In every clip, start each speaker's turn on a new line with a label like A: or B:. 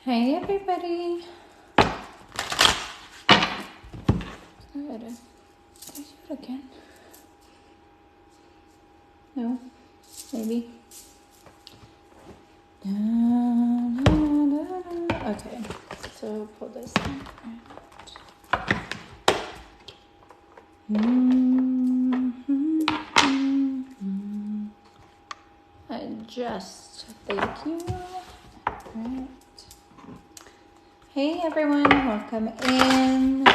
A: Hey everybody. Good. Did I do it again? No? Maybe? Okay, so pull this out. Adjust. Thank you. Right. Hey everyone, welcome in.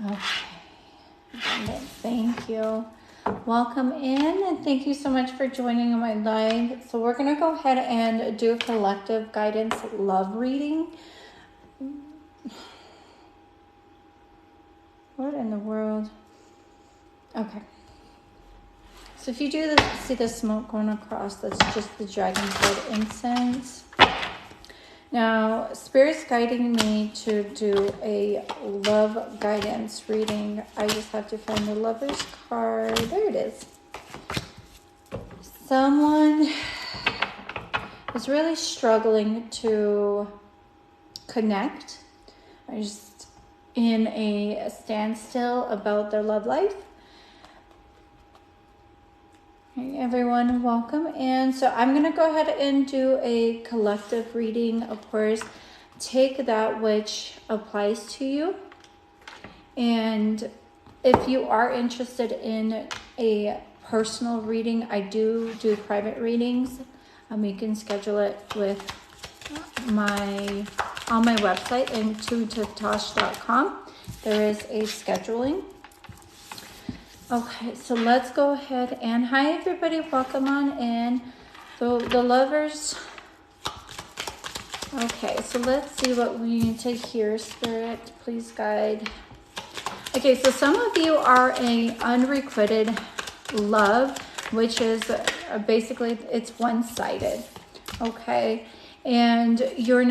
A: Okay, thank you. Welcome in and thank you so much for joining my live. So we're going to go ahead and do a collective guidance love reading. What in the world? Okay. So if you do this, see the smoke going across, that's just the dragon's blood incense. Now, Spirit's guiding me to do a love guidance reading. I just have to find the Lover's card. There it is. Someone is really struggling to connect. They're just in a standstill about their love life. Hey everyone, welcome in. So I'm going to go ahead and do a collective reading. Of course, take that which applies to you. And if you are interested in a personal reading, I do private readings. You can schedule it with on my website, intuitivetosh.com. There is a scheduling. Okay, so let's go ahead and hi everybody, welcome on in. So the lovers. Okay, so let's see what we need to hear. Spirit, please guide. Okay, so some of you are a unrequited love, which is basically it's one-sided. Okay, and you're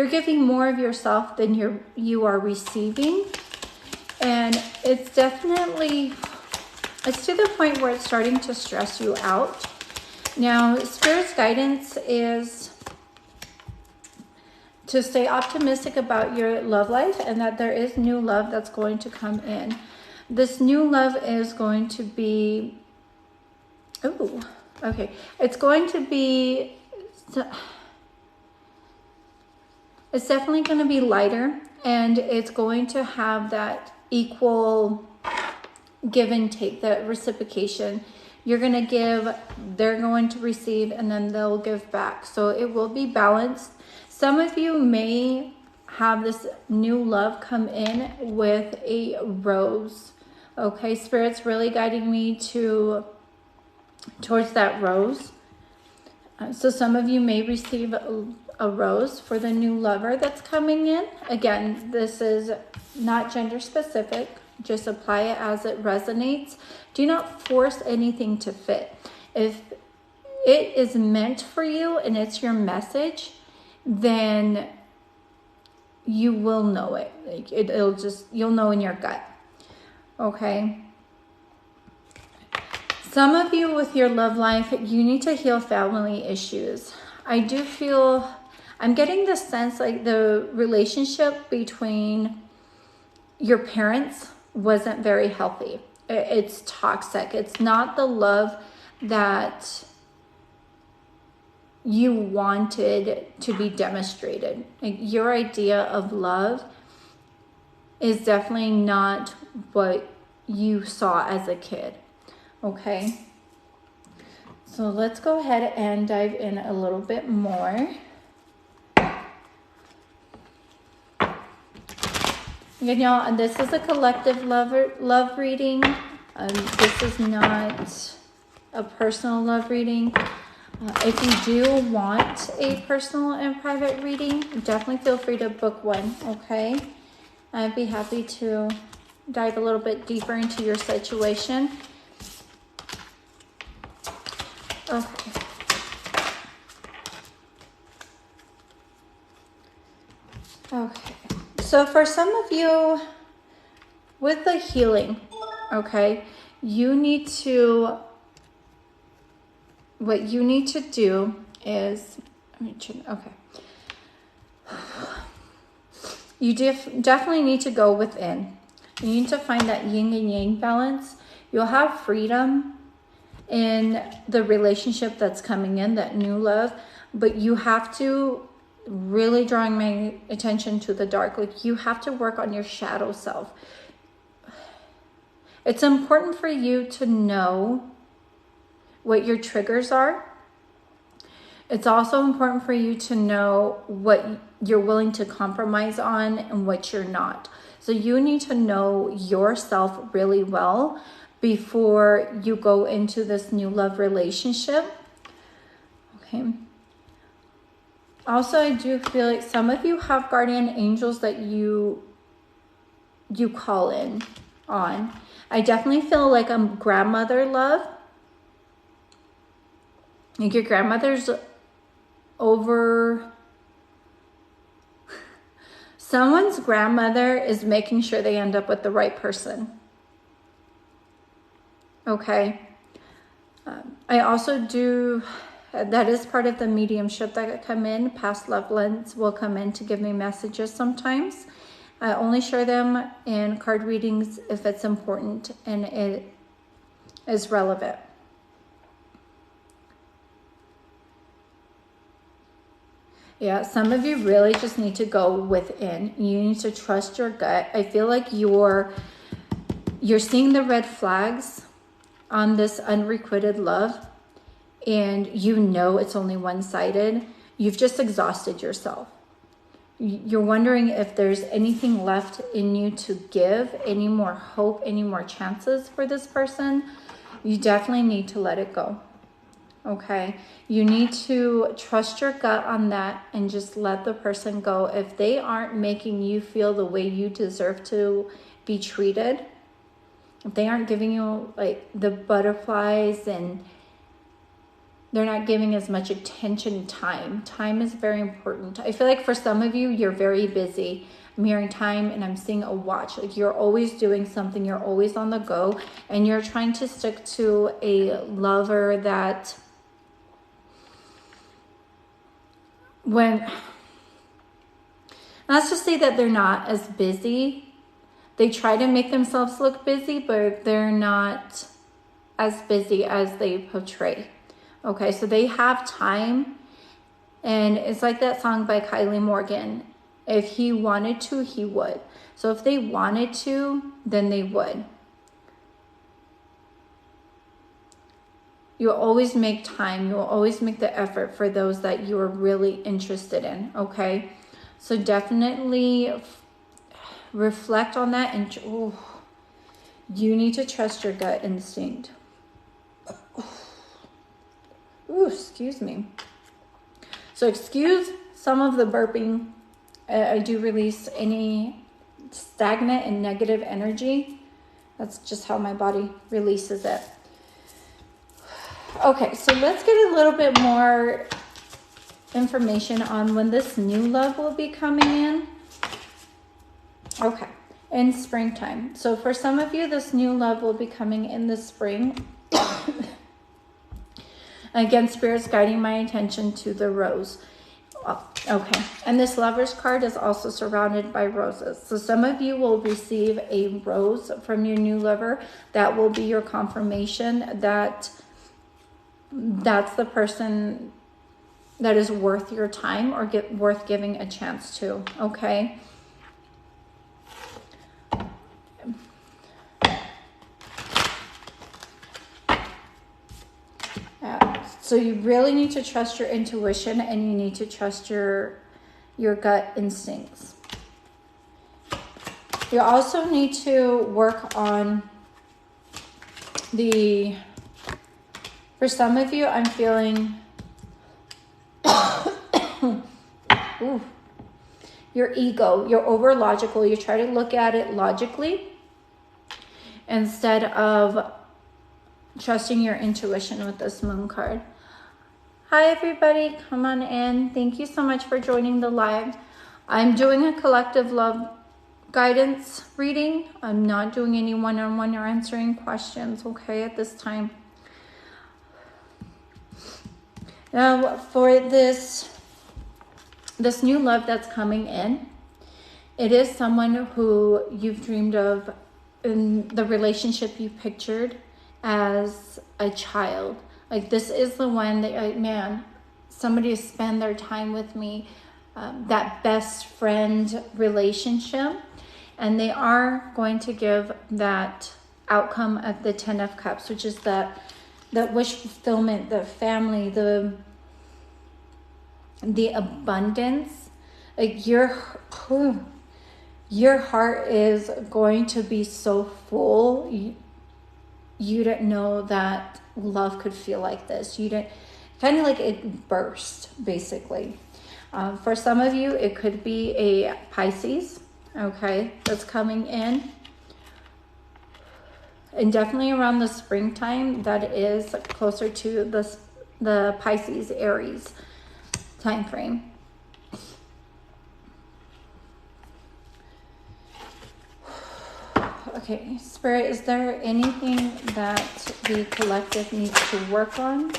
A: giving more of yourself than you are receiving. And it's to the point where it's starting to stress you out. Now, Spirit's guidance is to stay optimistic about your love life and that there is new love that's going to come in. This new love is going to be, it's going to be, it's definitely going to be lighter, and it's going to have that equal give and take, the reciprocation. You're going to give, they're going to receive, and then they'll give back. So it will be balanced. Some of you may have this new love come in with a rose. Okay, Spirit's really guiding me towards that rose. So some of you may receive a rose for the new lover that's coming in. Again, this is not gender specific. Just apply it as it resonates. Do not force anything to fit. If it is meant for you and it's your message, then you will know it. Like you'll know in your gut. Okay. Some of you with your love life, you need to heal family issues. I'm getting the sense like the relationship between your parents wasn't very healthy. It's toxic. It's not the love that you wanted to be demonstrated. Like your idea of love is definitely not what you saw as a kid. Okay, so let's go ahead and dive in a little bit more. You know, this is a collective love reading. This is not a personal love reading. If you do want a personal and private reading, definitely feel free to book one, okay? I'd be happy to dive a little bit deeper into your situation. Okay. Okay. So for some of you with the healing, okay, you need to what you need to do is, okay. You definitely need to go within. You need to find that yin and yang balance. You'll have freedom in the relationship that's coming in, that new love, but you have to really drawing my attention to the dark. Like, you have to work on your shadow self. It's important for you to know what your triggers are. It's also important for you to know what you're willing to compromise on and what you're not. So you need to know yourself really well before you go into this new love relationship. Okay. Also, I do feel like some of you have guardian angels that you call in on. I definitely feel like a grandmother love. Like your grandmother's over. Someone's grandmother is making sure they end up with the right person. Okay. I also do, that is part of the mediumship that come in. Past loved ones will come in to give me messages sometimes. I only share them in card readings if it's important and it is relevant. Yeah, some of you really just need to go within. You need to trust your gut. I feel like you're seeing the red flags on this unrequited love, and you know it's only one-sided. You've just exhausted yourself. You're wondering if there's anything left in you to give, any more hope, any more chances for this person. You definitely need to let it go. Okay, you need to trust your gut on that and just let the person go. If they aren't making you feel the way you deserve to be treated, if they aren't giving you like the butterflies and they're not giving as much attention, time is very important. I feel like for some of you, you're very busy. I'm hearing time and I'm seeing a watch. Like, you're always doing something, you're always on the go, and you're trying to stick to a lover that let's just say that they're not as busy. They try to make themselves look busy, but they're not as busy as they portray. Okay, so they have time, and it's like that song by Kylie Morgan. If he wanted to, he would. So if they wanted to, then they would. You'll always make time. You'll always make the effort for those that you are really interested in, okay? So definitely reflect on that, and you need to trust your gut instinct. Ooh, excuse me. So excuse some of the burping. I do release any stagnant and negative energy. That's just how my body releases it. Okay, so let's get a little bit more information on when this new love will be coming in. Okay, in springtime. So for some of you, this new love will be coming in the spring. Again, Spirit's guiding my attention to the rose. Okay, and this Lover's card is also surrounded by roses. So some of you will receive a rose from your new lover. That will be your confirmation that that's the person that is worth your time or worth giving a chance to, okay? So you really need to trust your intuition, and you need to trust your gut instincts. You also need to work on for some of you, I'm feeling your ego. You're over logical. You try to look at it logically instead of trusting your intuition with this moon card. Hi everybody, come on in. Thank you so much for joining the live. I'm doing a collective love guidance reading. I'm not doing any one-on-one or answering questions, okay, at this time. Now, for this new love that's coming in, it is someone who you've dreamed of in the relationship you pictured as a child. Like, this is the one that, like, man, somebody to spend their time with me, that best friend relationship. And they are going to give that outcome of the 10 of Cups, which is that wish fulfillment, the family, the abundance. Like, your heart is going to be so full. You didn't know that love could feel like this. You didn't, kind of like it burst, basically. For some of you, it could be a Pisces, okay, that's coming in. And definitely around the springtime, that is closer to the Pisces, Aries time frame. Okay, Spirit, is there anything that the collective needs to work on?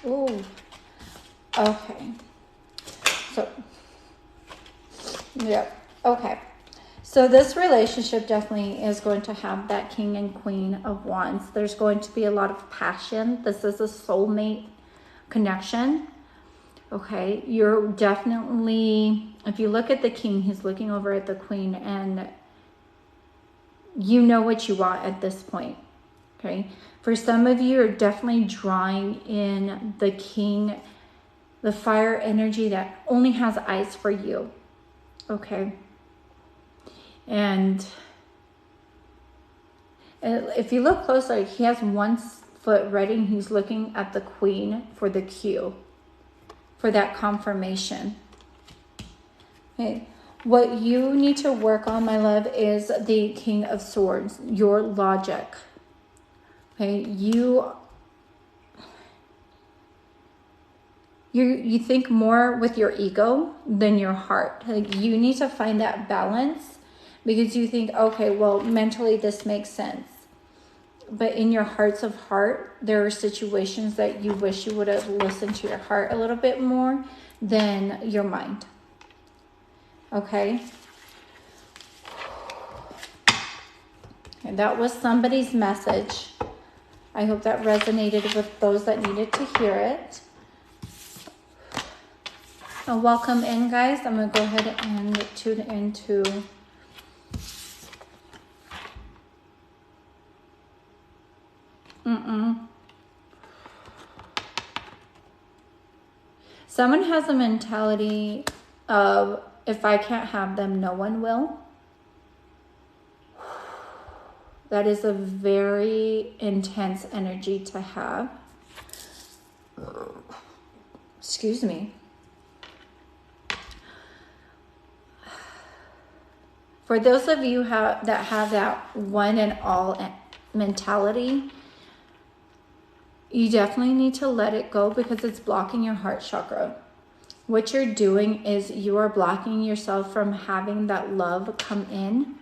A: Ooh, okay. So, yeah, okay. So this relationship definitely is going to have that King and Queen of Wands. There's going to be a lot of passion. This is a soulmate connection. Okay, you're definitely, if you look at the King, he's looking over at the Queen, and you know what you want at this point. Okay, for some of you, are definitely drawing in the King, the fire energy that only has eyes for you. Okay. And if you look closer, he has one foot ready and he's looking at the Queen for the cue, for that confirmation. Okay. What you need to work on, my love, is the King of Swords, your logic. Okay, you think more with your ego than your heart. Like, you need to find that balance, because you think, okay, well, mentally this makes sense. But in your hearts of heart, there are situations that you wish you would have listened to your heart a little bit more than your mind. Okay? And that was somebody's message. I hope that resonated with those that needed to hear it. Now, welcome in, guys. I'm going to go ahead and tune into Someone has a mentality of, if I can't have them, no one will. That is a very intense energy to have. Excuse me. For those of you that have that one and all mentality, you definitely need to let it go, because it's blocking your heart chakra. What you're doing is you are blocking yourself from having that love come in,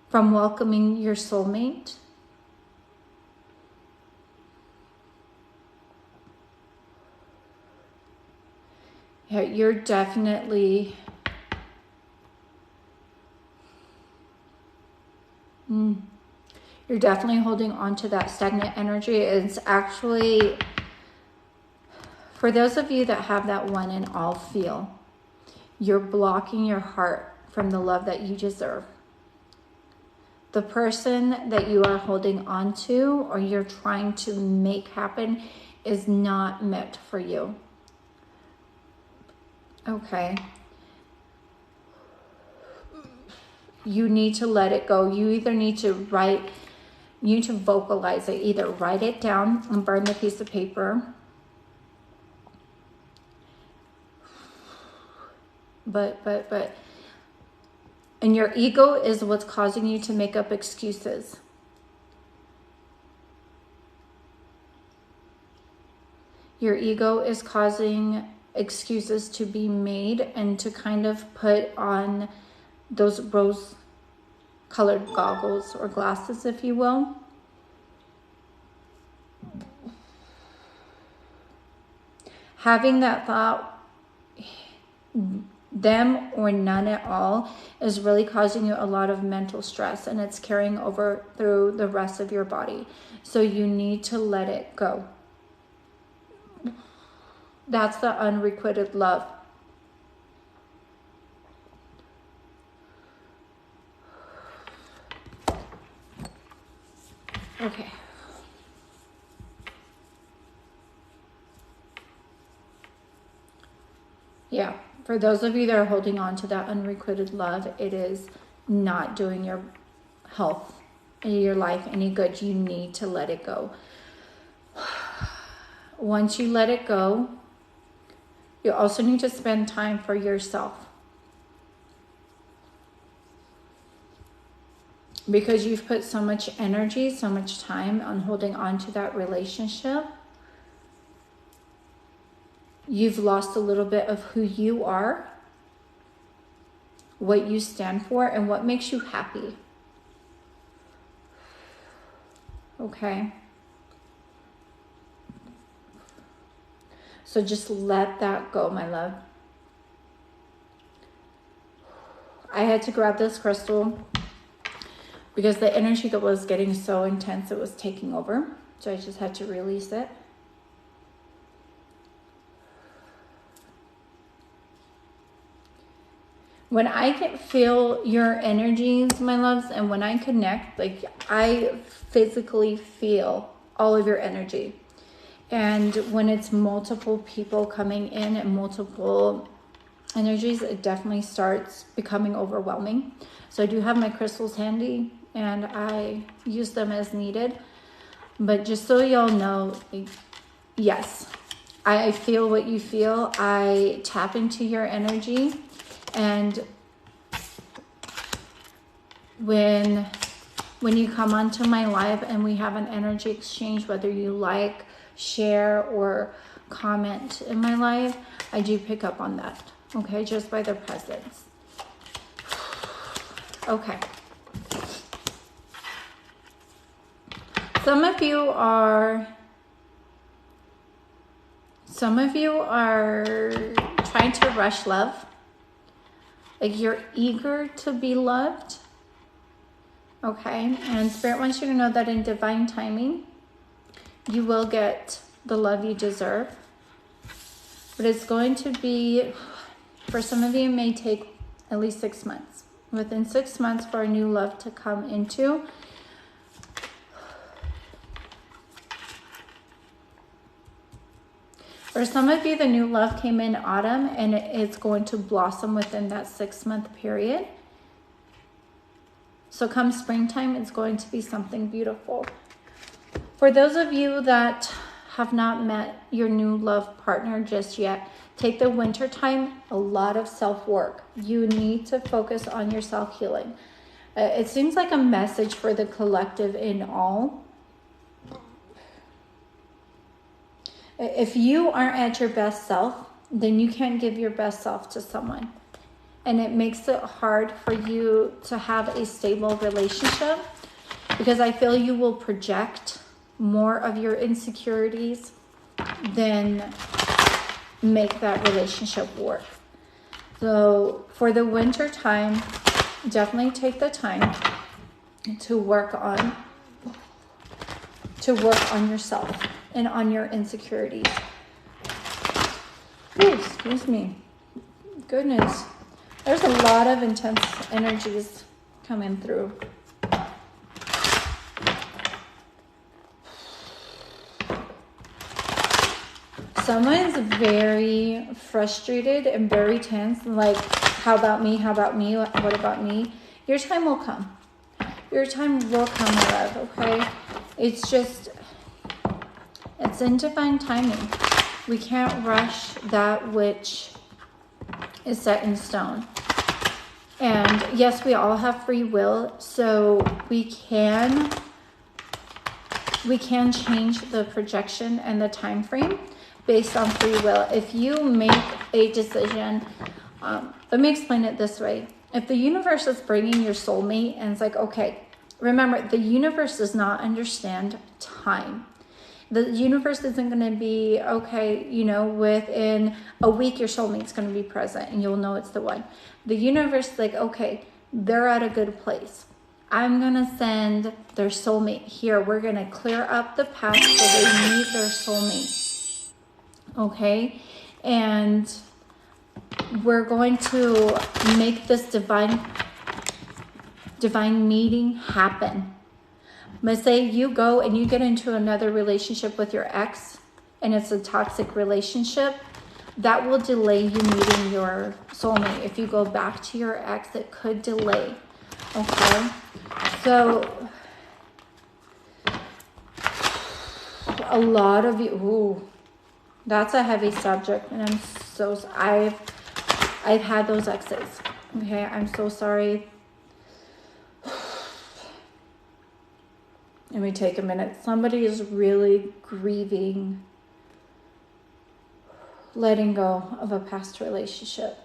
A: from welcoming your soulmate. Yeah, you're definitely... You're definitely holding on to that stagnant energy. It's actually, for those of you that have that one and all feel, you're blocking your heart from the love that you deserve. The person that you are holding on to, or you're trying to make happen, is not meant for you. Okay. You need to let it go. You either need to vocalize it. Either write it down and burn the piece of paper. But, and your ego is what's causing you to make up excuses. Your ego is causing excuses to be made and to kind of put on those rose-colored goggles or glasses, if you will. having that thought, them or none at all, is really causing you a lot of mental stress, and it's carrying over through the rest of your body. So you need to let it go. That's the unrequited love. Okay. Yeah, for those of you that are holding on to that unrequited love, it is not doing your health and your life any good. You need to let it go. Once you let it go, you also need to spend time for yourself. Because you've put so much energy, so much time on holding on to that relationship, you've lost a little bit of who you are, what you stand for, and what makes you happy. Okay? So just let that go, my love. I had to grab this crystal because the energy that was getting so intense, it was taking over. So I just had to release it. When I can feel your energies, my loves, and when I connect, like I physically feel all of your energy. And when it's multiple people coming in and multiple energies, it definitely starts becoming overwhelming. So I do have my crystals handy and I use them as needed. But just so y'all know, yes, I feel what you feel. I tap into your energy. And when you come onto my live and we have an energy exchange, whether you like, share, or comment in my live, I do pick up on that, okay, just by their presence. Okay. Some of you are trying to rush love. Like you're eager to be loved. Okay. And Spirit wants you to know that in divine timing, you will get the love you deserve. But it's going to be, for some of you, it may take at least 6 months. Within 6 months for a new love to come into. For some of you, the new love came in autumn and it's going to blossom within that 6-month period. So come springtime, it's going to be something beautiful. For those of you that have not met your new love partner just yet, take the winter time, a lot of self-work. You need to focus on your self-healing. It seems like a message for the collective in all. If you aren't at your best self, then you can't give your best self to someone. And it makes it hard for you to have a stable relationship because I feel you will project more of your insecurities than make that relationship work. So for the winter time, definitely take the time to work on yourself and on your insecurities. Ooh, excuse me. Goodness. There's a lot of intense energies coming through. Someone's very frustrated and very tense. Like, how about me? How about me? What about me? Your time will come. Your time will come, my love, okay? It's just, it's in divine timing. We can't rush that which is set in stone. And yes, we all have free will, so we can change the projection and the time frame based on free will. If you make a decision, let me explain it this way. If the universe is bringing your soulmate and it's like, okay, remember, the universe does not understand time. The universe isn't going to be, okay, you know, within a week your soulmate's going to be present and you'll know it's the one. The universe is like, okay, they're at a good place. I'm going to send their soulmate here. We're going to clear up the path so they meet their soulmate. Okay? And we're going to make this divine meeting happen. But say you go and you get into another relationship with your ex and it's a toxic relationship, that will delay you meeting your soulmate. If you go back to your ex, it could delay. Okay? So, a lot of you, ooh, that's a heavy subject, and I've had those exes. Okay, I'm so sorry. Let me take a minute. Somebody is really grieving letting go of a past relationship.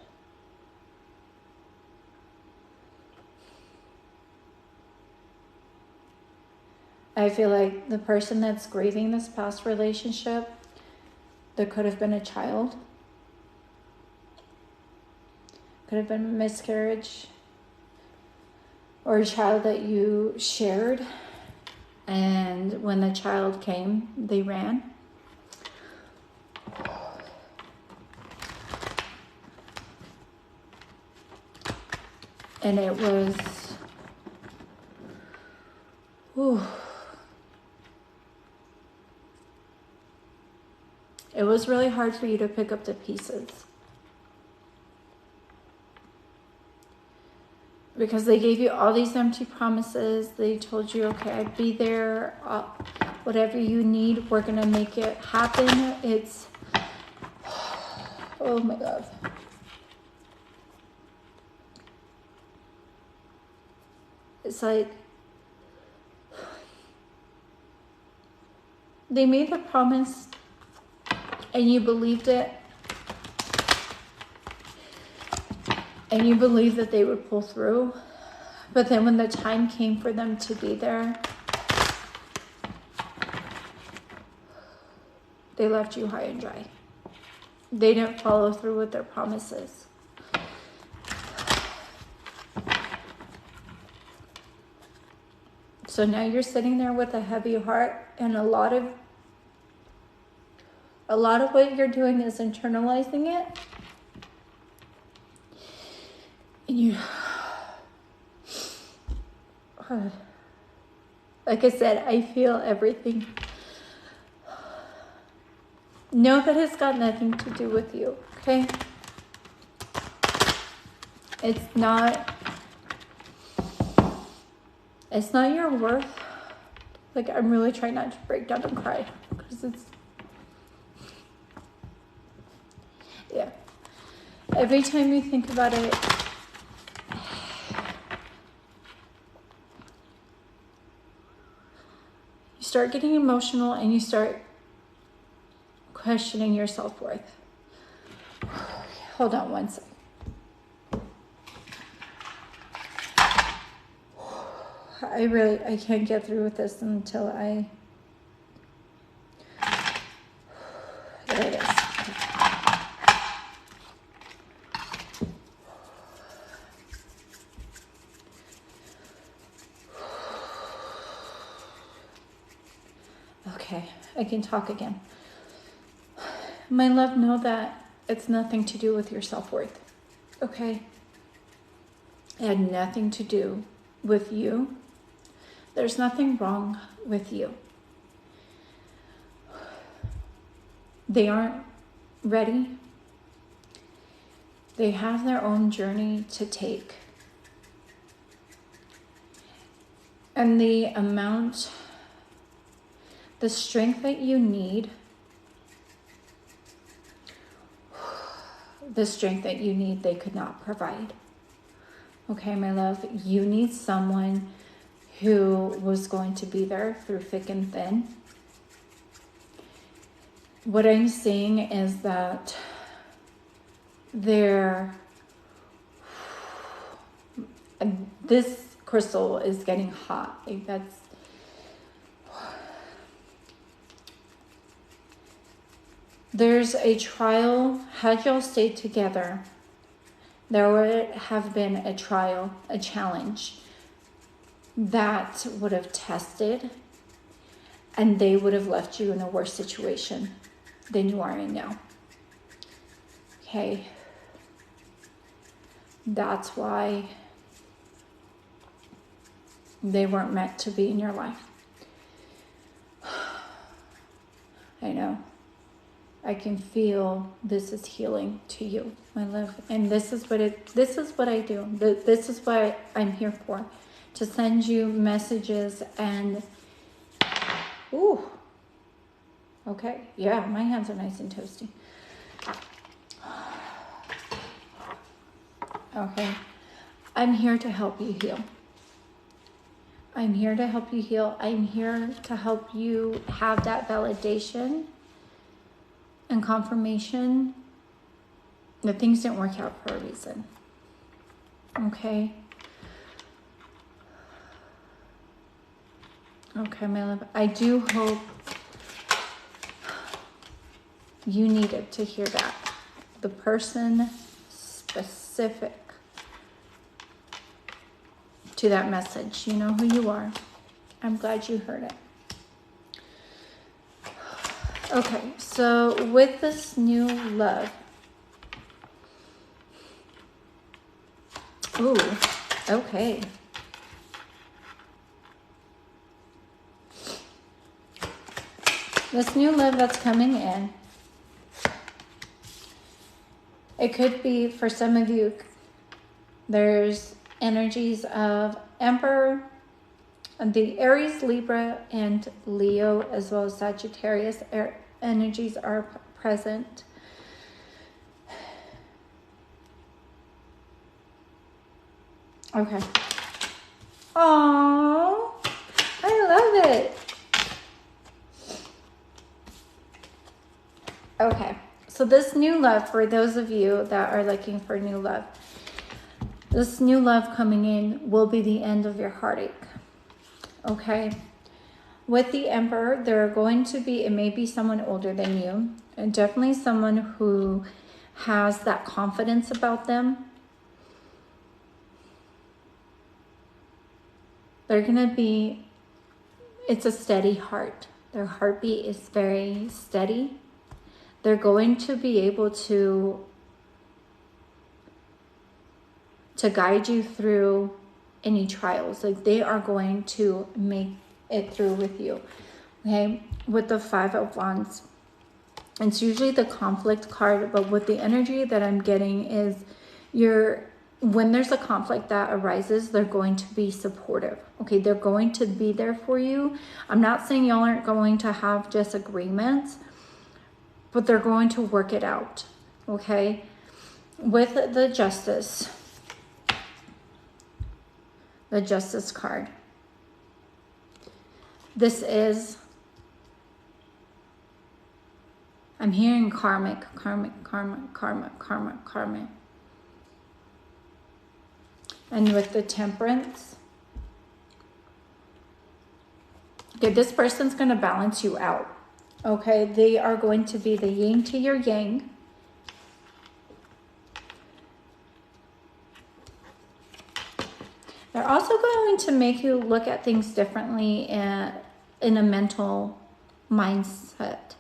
A: I feel like the person that's grieving this past relationship, there could have been a child. Could have been a miscarriage. Or a child that you shared. And when the child came, they ran. And it was, ooh. It was really hard for you to pick up the pieces. Because they gave you all these empty promises. They told you, okay, I'd be there. Whatever you need, we're going to make it happen. It's, oh my God. It's like, they made the promise and you believed it. And you believed that they would pull through. But then when the time came for them to be there, they left you high and dry. They didn't follow through with their promises. So now you're sitting there with a heavy heart, and a lot of what you're doing is internalizing it. And you, like I said, I feel everything. Know that it's got nothing to do with you, okay? It's not your worth. Like, I'm really trying not to break down and cry because it's, yeah. Every time you think about it, you start getting emotional and you start questioning your self-worth. Hold on one second. I can't get through with this until there it is. Okay, I can talk again. My love, know that it's nothing to do with your self-worth, okay? It had nothing to do with you. There's nothing wrong with you. They aren't ready. They have their own journey to take. And the strength that you need, they could not provide. Okay, my love, you need someone who was going to be there through thick and thin. What I'm seeing is that this crystal is getting hot. Like, that's, there's a trial. Had y'all stayed together, there would have been a trial, a challenge that would have tested, and they would have left you in a worse situation than you are in now. Okay. That's why they weren't meant to be in your life. I know. I can feel this is healing to you, my love. And this is what I do. This is what I'm here for. To send you messages and ooh. Okay. Yeah, my hands are nice and toasty. Okay. I'm here to help you heal. I'm here to help you heal. I'm here to help you have that validation and confirmation that things didn't work out for a reason. Okay? Okay, my love. I do hope you needed to hear that. The person specific to that message. You know who you are. I'm glad you heard it. Okay, so with this new love. Ooh, okay. This new love that's coming in. It could be, for some of you, there's energies of Emperor, the Aries, Libra, and Leo, as well as Sagittarius energies are present. Okay. Aww, I love it. Okay, so this new love, for those of you that are looking for new love, this new love coming in will be the end of your heartache. Okay? With the Emperor, there are going to be, it may be someone older than you, and definitely someone who has that confidence about them. They're going to be, it's a steady heart. Their heartbeat is very steady. They're going to be able to guide you through any trials. Like, they are going to make it through with you. Okay, with the Five of Wands, it's usually the conflict card, but with the energy that I'm getting is when there's a conflict that arises, they're going to be supportive. Okay, they're going to be there for you. I'm not saying y'all aren't going to have disagreements, but they're going to work it out. Okay, with the Justice card. This is, I'm hearing karmic. And with the Temperance, okay, this person's going to balance you out. Okay, they are going to be the yin to your yang. They're also going to make you look at things differently in a mental mindset.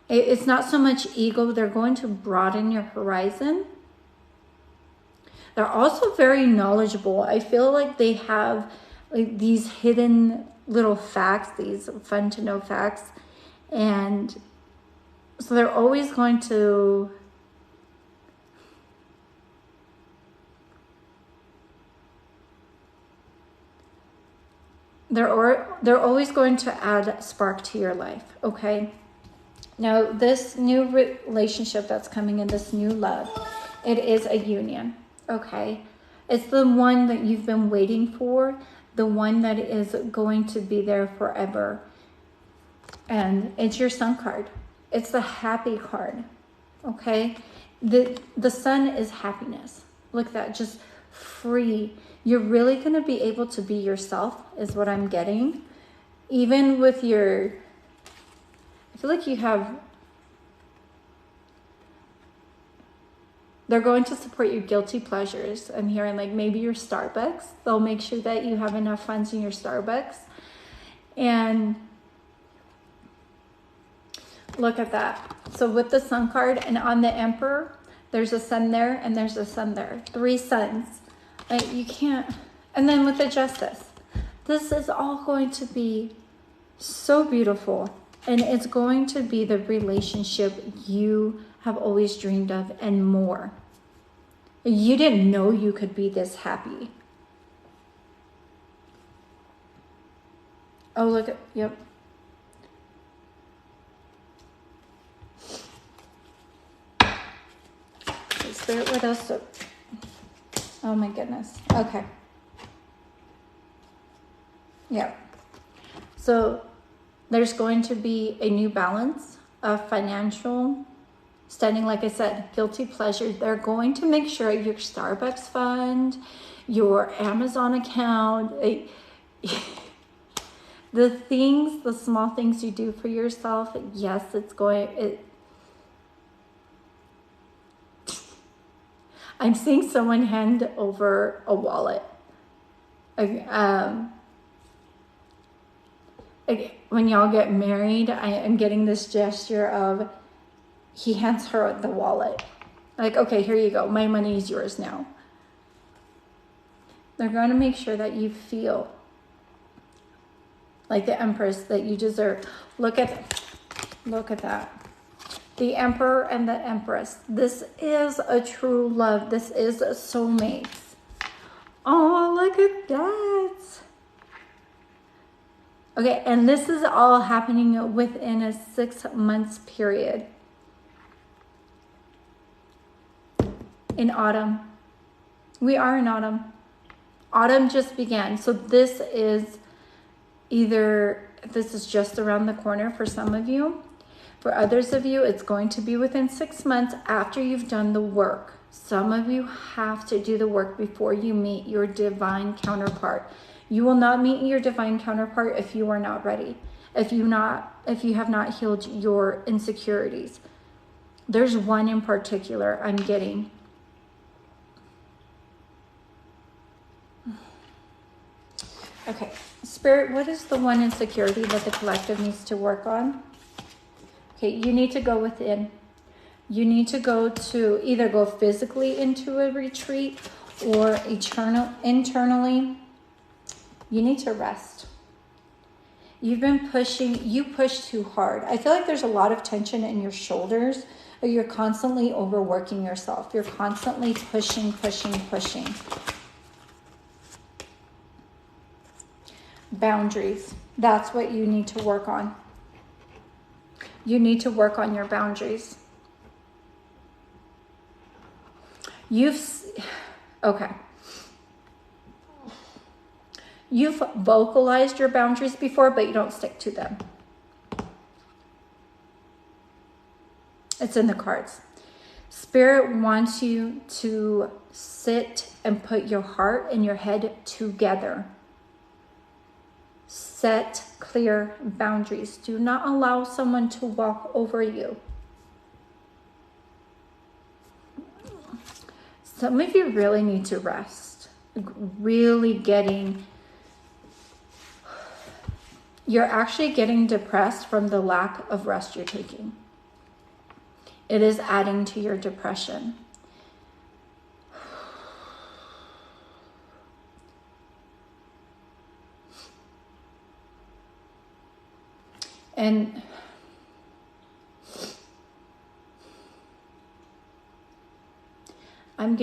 A: It's not so much ego. They're going to broaden your horizon. They're also very knowledgeable. I feel like they have like these hidden little facts, these fun to know facts. And so they're always going to they're always going to add a spark to your life, okay? Now, this new relationship that's coming in, this new love, it is a union, okay? It's the one that you've been waiting for, the one that is going to be there forever. And it's your Sun card. It's the happy card, okay? The Sun is happiness. Look at that, just free. You're really going to be able to be yourself, is what I'm getting. Even with I feel like you have They're going to support your guilty pleasures. I'm hearing like maybe your Starbucks. They'll make sure that you have enough funds in your Starbucks. And look at that. So with the Sun card and on the Emperor, there's a sun there and there's a sun there. 3 suns. Like you can't. And then with the Justice, this is all going to be so beautiful. And it's going to be the relationship you have always dreamed of and more. You didn't know you could be this happy. Oh, look at, yep. Spirit with us. Oh my goodness. Okay. Yep. So there's going to be a new balance of financial standing. Like I said, guilty pleasure. They're going to make sure your Starbucks fund, your Amazon account, the things, the small things you do for yourself. Yes, I'm seeing someone hand over a wallet. When y'all get married, I am getting this gesture of he hands her the wallet. Like, okay, here you go. My money is yours now. They're going to make sure that you feel like the Empress that you deserve. Look at that. The Emperor and the Empress. This is a true love. This is a soulmates. Oh, look at that. Okay, and this is all happening within a 6 months period. In autumn. We are in autumn. Autumn just began. So this is just around the corner for some of you. For others of you, it's going to be within 6 months after you've done the work. Some of you have to do the work before you meet your divine counterpart. You will not meet your divine counterpart if you are not ready. If you have not healed your insecurities. There's one in particular I'm getting. Okay, Spirit, what is the one insecurity that the collective needs to work on? Okay, you need to go within. You need to either go physically into a retreat or internally. You need to rest. You've been pushing, you push too hard. I feel like there's a lot of tension in your shoulders. Or you're constantly overworking yourself. You're constantly pushing. Boundaries. That's what you need to work on. You need to work on your boundaries. Okay. You've vocalized your boundaries before, but you don't stick to them. It's in the cards. Spirit wants you to sit and put your heart and your head together. Set clear boundaries. Do not allow someone to walk over you. Some of you really need to rest. You're actually getting depressed from the lack of rest you're taking. It is adding to your depression. And I'm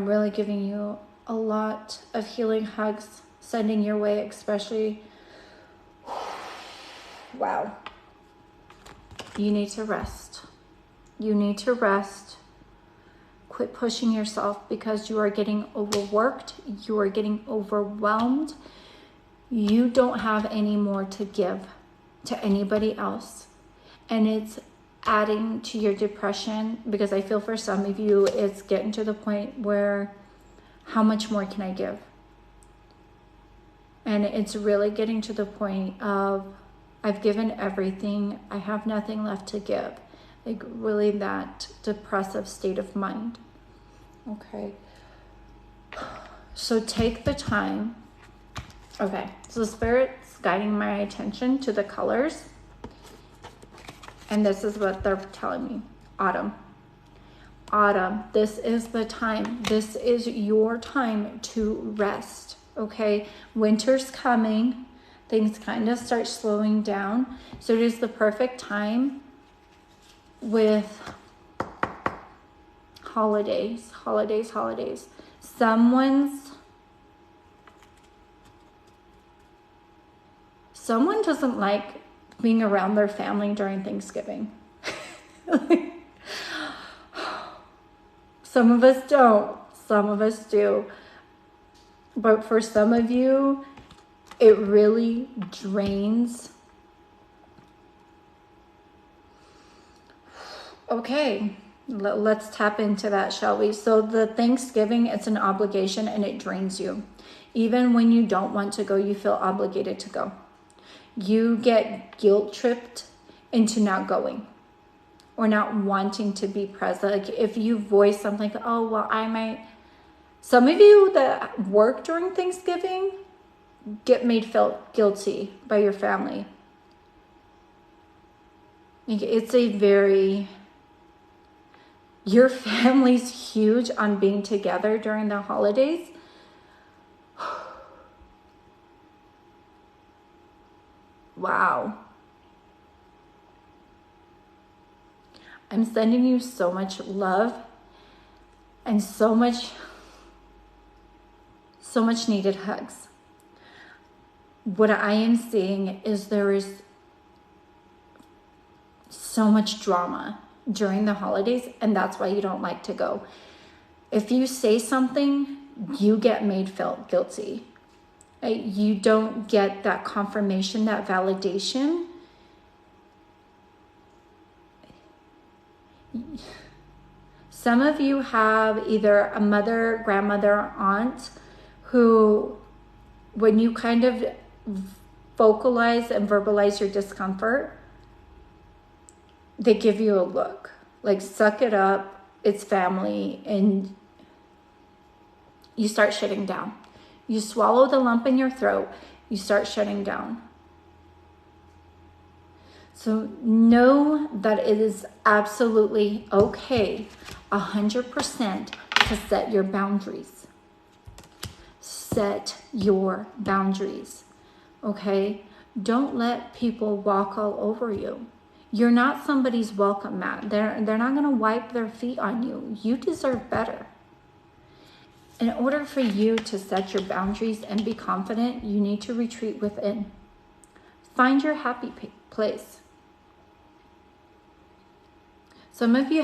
A: really giving you a lot of healing hugs, sending your way, especially, wow. You need to rest. You need to rest. Quit pushing yourself because you are getting overworked. You are getting overwhelmed. You don't have any more to give to anybody else. And it's adding to your depression because I feel for some of you, it's getting to the point where how much more can I give? And it's really getting to the point of I've given everything. I have nothing left to give. like really that depressive state of mind. Okay. So take the time. Okay, so Spirit's guiding my attention to the colors. And this is what they're telling me. Autumn. Autumn, this is the time. This is your time to rest, okay? Winter's coming. Things kind of start slowing down. So it is the perfect time with holidays. Someone doesn't like being around their family during Thanksgiving. Some of us don't, some of us do. But for some of you, it really drains. Okay, let's tap into that, shall we? So the Thanksgiving, it's an obligation and it drains you. Even when you don't want to go, you feel obligated to go. You get guilt tripped into not going or not wanting to be present. Like if you voice something, oh, well, I might. Some of you that work during Thanksgiving get made feel guilty by your family. It's a very, your family's huge on being together during the holidays. Wow. I'm sending you so much love and so much needed hugs. What I am seeing is there is so much drama during the holidays, and that's why you don't like to go. If you say something, you get made feel guilty. You don't get that confirmation, that validation. Some of you have either a mother, grandmother, or aunt who, when you kind of vocalize and verbalize your discomfort, they give you a look like, suck it up, it's family, and you start shutting down. You swallow the lump in your throat, you start shutting down. So know that it is absolutely okay, 100%, to set your boundaries. Set your boundaries, okay? Don't let people walk all over you. You're not somebody's welcome mat. They're not gonna wipe their feet on you. You deserve better. In order for you to set your boundaries and be confident, you need to retreat within. Find your happy place. Some of you,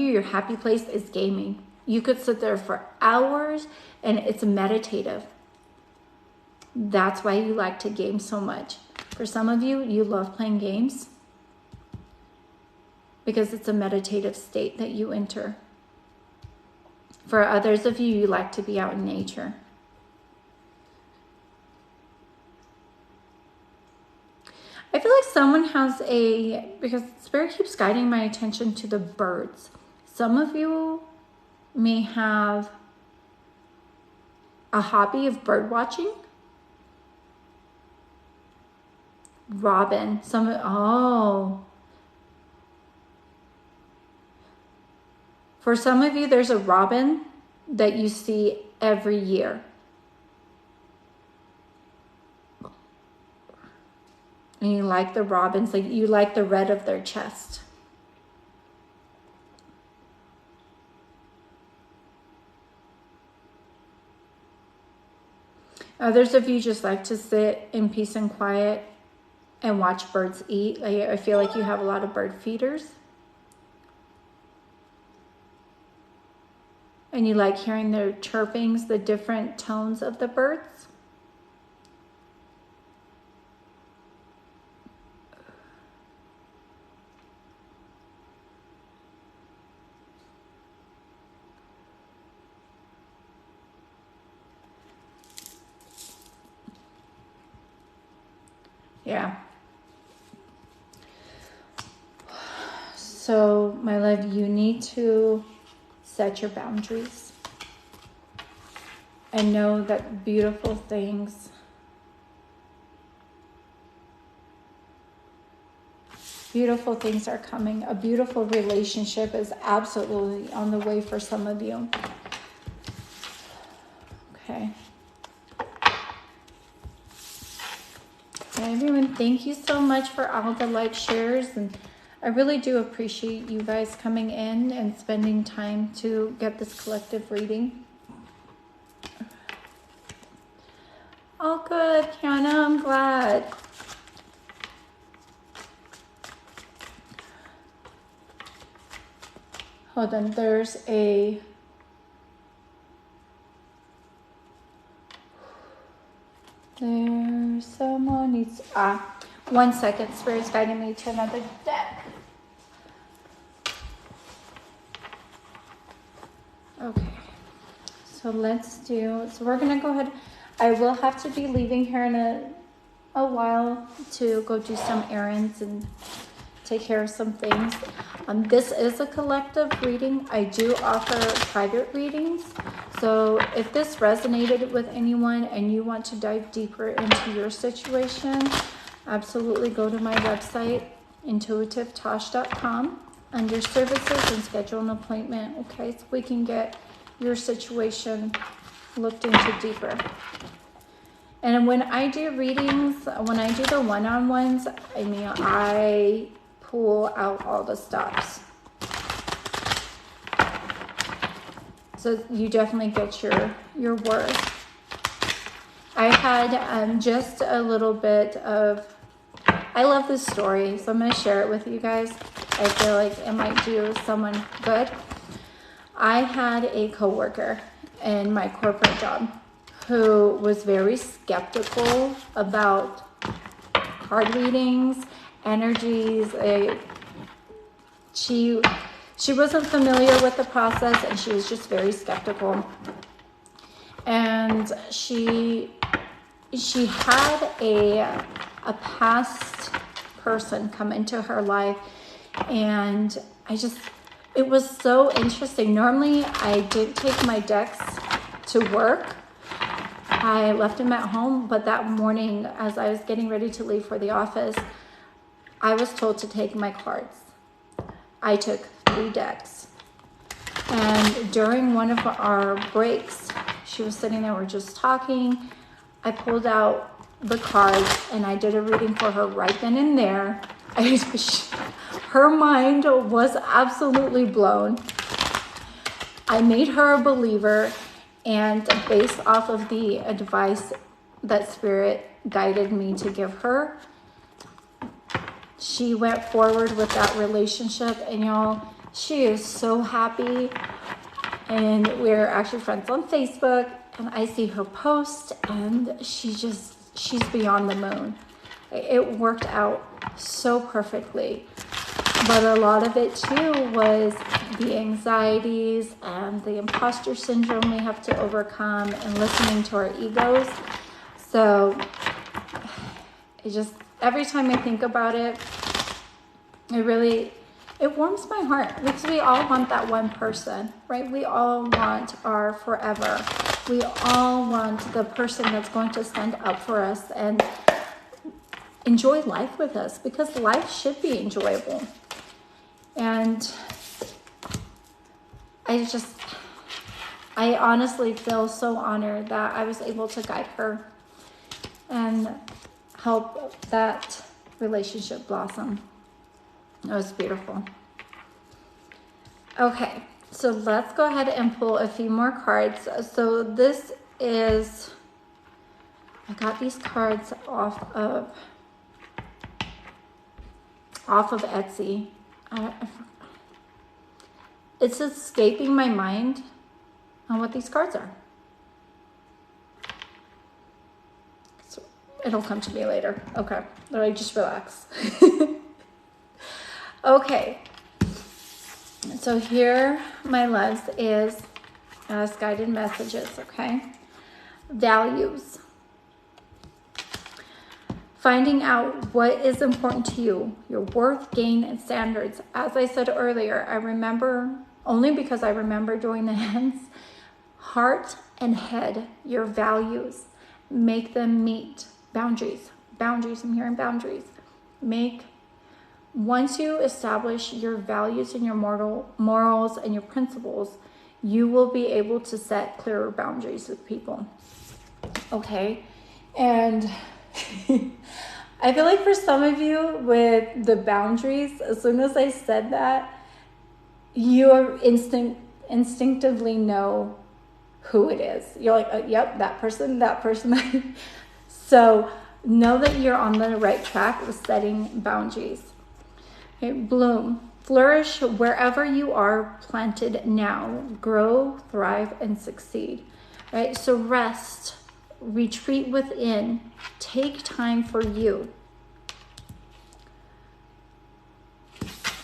A: your happy place is gaming. You could sit there for hours and it's meditative. That's why you like to game so much. For some of you, you love playing games because it's a meditative state that you enter. For others of you, you like to be out in nature. I feel like someone has because Spirit keeps guiding my attention to the birds. Some of you may have a hobby of bird watching. Robin, For some of you, there's a robin that you see every year. And you like the robins, like you like the red of their chest. Others of you just like to sit in peace and quiet and watch birds eat. I feel like you have a lot of bird feeders. And you like hearing their chirpings, the different tones of the birds. Yeah. So, my love, you need to set your boundaries and know that beautiful things are coming. A beautiful relationship is absolutely on the way for some of you. Okay. Everyone, thank you so much for all the like, shares, and I really do appreciate you guys coming in and spending time to get this collective reading. All good, Kiana, I'm glad. Hold on, there's someone needs, 1 second, Spirit's guiding me to another deck. Okay, so we're gonna go ahead. I will have to be leaving here in a while to go do some errands and take care of some things. This is a collective reading. I do offer private readings. So if this resonated with anyone and you want to dive deeper into your situation, absolutely go to my website, intuitivetosh.com, under services and schedule an appointment, okay? So we can get your situation looked into deeper. And when I do readings, when I do the one-on-ones, I mean, I pull out all the stops. So you definitely get your worth. I had just a little bit of, I love this story, so I'm going to share it with you guys. I feel like it might do someone good. I had a coworker in my corporate job who was very skeptical about card readings, energies. She wasn't familiar with the process, and she was just very skeptical. And she had a past person come into her life, and it was so interesting. Normally, I didn't take my decks to work. I left them at home, but that morning, as I was getting ready to leave for the office, I was told to take my cards. I took 3 decks. And during one of our breaks, she was sitting there, we're just talking. I pulled out the cards and I did a reading for her right then and there. Her mind was absolutely blown. I made her a believer, and based off of the advice that Spirit guided me to give her, she went forward with that relationship, and y'all, she is so happy. And we're actually friends on Facebook, and I see her post, and she's beyond the moon. It worked out so perfectly. But a lot of it too was the anxieties and the imposter syndrome we have to overcome, and listening to our egos. So every time I think about it, it warms my heart, because we all want that one person, right? We all want our forever. We all want the person that's going to stand up for us and enjoy life with us, because life should be enjoyable. And I honestly feel so honored that I was able to guide her and help that relationship blossom. It was beautiful. Okay, so let's go ahead and pull a few more cards. So I got these cards off of Etsy. It's escaping my mind on what these cards are. So it'll come to me later. Okay, just relax. Okay, so here, my loves, is as guided messages, okay? Values. Finding out what is important to you, your worth, gain, and standards. As I said earlier, I remember, only because I remember doing the hands, heart and head, your values, make them meet. Boundaries, I'm hearing boundaries. Once you establish your values and your morals and your principles, you will be able to set clearer boundaries with people. Okay? And I feel like for some of you with the boundaries, as soon as I said that, you instinctively know who it is. You're like, yep, that person. So know that you're on the right track with setting boundaries. Okay, bloom, flourish wherever you are planted now. Grow, thrive, and succeed. Right? So rest, retreat within, take time for you.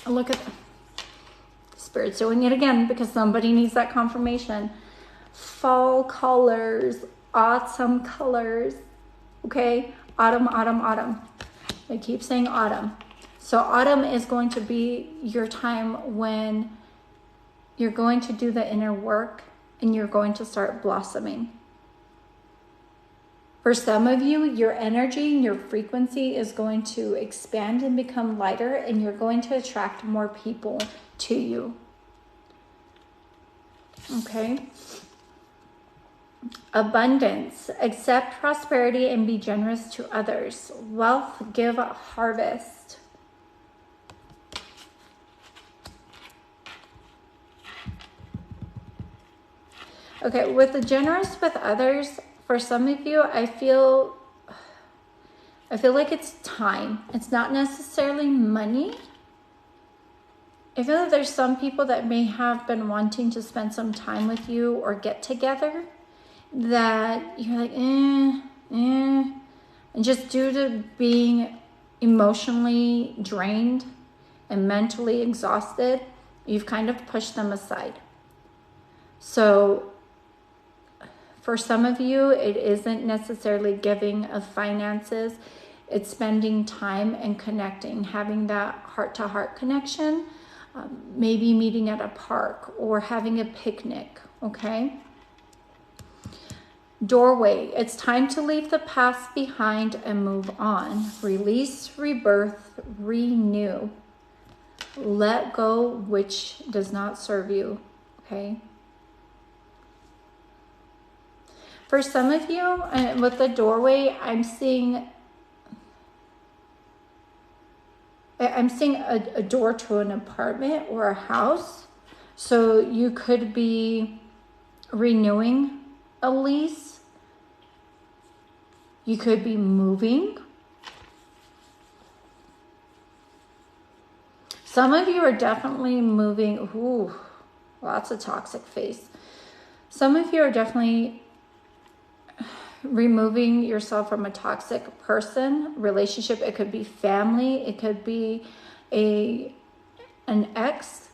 A: Look at Spirit's doing it again because somebody needs that confirmation. Fall colors, autumn colors. Okay, autumn. I keep saying autumn. So autumn is going to be your time when you're going to do the inner work and you're going to start blossoming. For some of you, your energy, your frequency is going to expand and become lighter, and you're going to attract more people to you. Okay? Abundance. Accept prosperity and be generous to others. Wealth, give, harvest. Okay, with the generous with others, for some of you, I feel like it's time. It's not necessarily money. I feel like there's some people that may have been wanting to spend some time with you or get together that you're like, and just due to being emotionally drained and mentally exhausted, you've kind of pushed them aside. So for some of you, it isn't necessarily giving of finances. It's spending time and connecting, having that heart-to-heart connection, maybe meeting at a park or having a picnic, okay? Doorway. It's time to leave the past behind and move on. Release, rebirth, renew. Let go which does not serve you, okay? For some of you, with the doorway, I'm seeing a door to an apartment or a house. So you could be renewing a lease. You could be moving. Some of you are definitely moving. Ooh, lots of toxic face. Some of you are definitely removing yourself from a toxic person, relationship. It could be family. It could be an ex.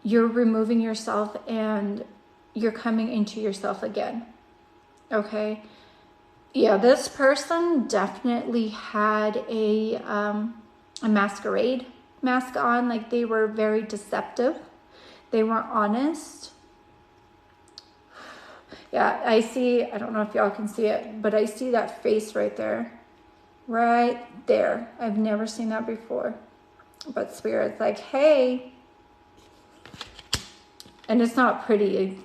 A: You're removing yourself and you're coming into yourself again. Okay. Yeah, this person definitely had a masquerade mask on. Like they were very deceptive. They weren't honest. Yeah, I see, I don't know if y'all can see it, but I see that face right there. Right there. I've never seen that before. But Spirit's like, hey. And it's not pretty.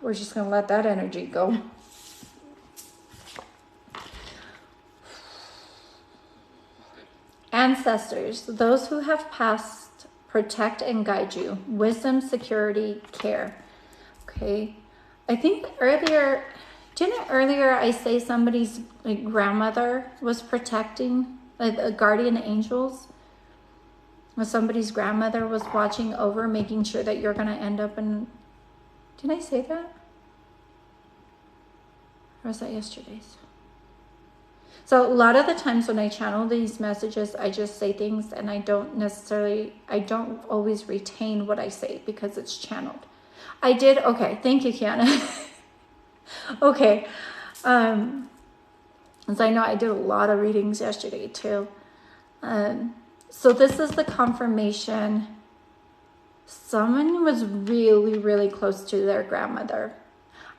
A: We're just going to let that energy go. Ancestors, those who have passed, protect and guide you. Wisdom, security, care. Okay. I think earlier I say somebody's grandmother was protecting, like a guardian angels? Or somebody's grandmother was watching over, making sure that you're going to end up in... Did I say that? Or was that yesterday's? So a lot of the times when I channel these messages, I just say things and I don't always retain what I say because it's channeled. Okay, thank you, Kiana. Okay. As I know I did a lot of readings yesterday too. So this is the confirmation. Someone was really, really close to their grandmother.